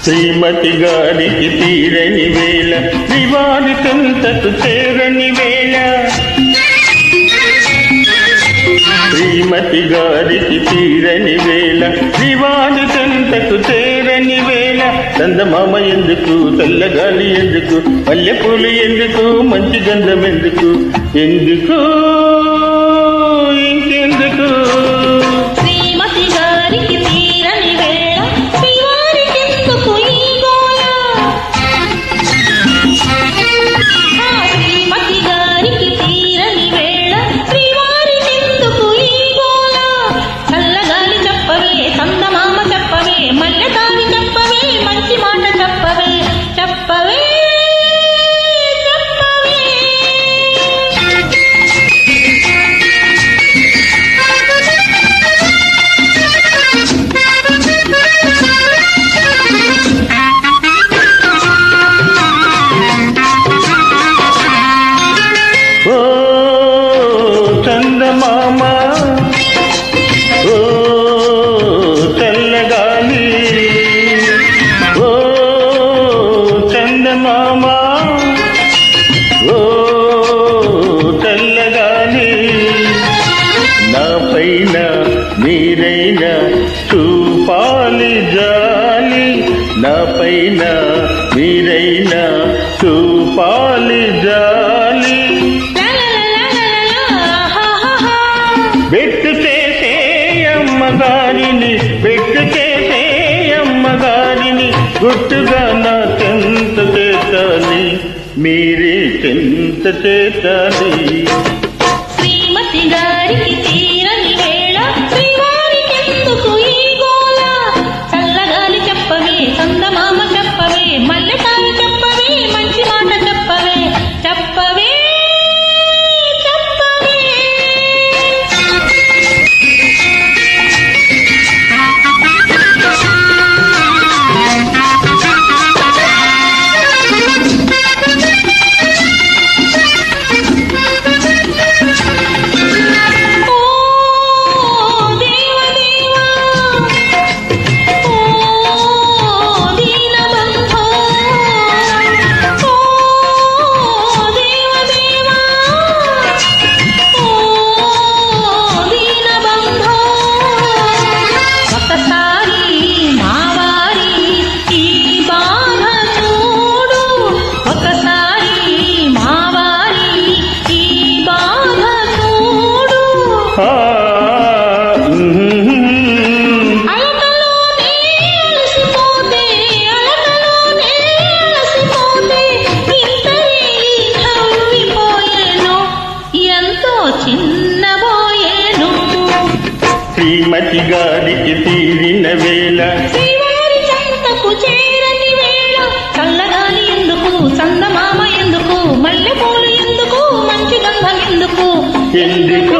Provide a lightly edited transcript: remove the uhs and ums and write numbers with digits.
శ్రీమతి గారికి తీరని వేళ శ్రీవారి చెంతకు చేరని వేళ శ్రీమతి గారికి తీరని వేళ శ్రీవారి చెంతకు చేరని వేళ చందమామ ఎందుకు చల్లగాలి ఎందుకు మల్లెపూలు ఎందుకు మంచి గంధం ఎందుకు ఎందుకు ఇంకెందుకు చందమామ ఓ చల్లగాలి ఓ చందమామ ఓ చల్లగాలి నా పైన మీరైనా చూపాలి జాలి నా పైన మీరైనా చూపాలి జాలి బెట్టు చేసే అమ్మగారిని బెట్టు చేసే అమ్మగారిని గుట్టుగా నా చెంత చేతాలి మీరే చెంత చేతాలి శ్రీమతి గారికి తీరని వేళ శ్రీవారికి ఎందుకు ఈ గోల చల్లగాలి చెప్పవే చందమామ చెప్పవే మల్లెకాయ చెప్పవే మంచి మాట చెప్పవే చెప్పవే శ్రీమతి గారికి తీరిన వేళ శ్రీవారి చెంతకు చేరని వేళ చల్లగాలి ఎందుకు చందమామ ఎందుకు మల్లెపూలు ఎందుకు మంచి గంధం ఎందుకు ఎందుకు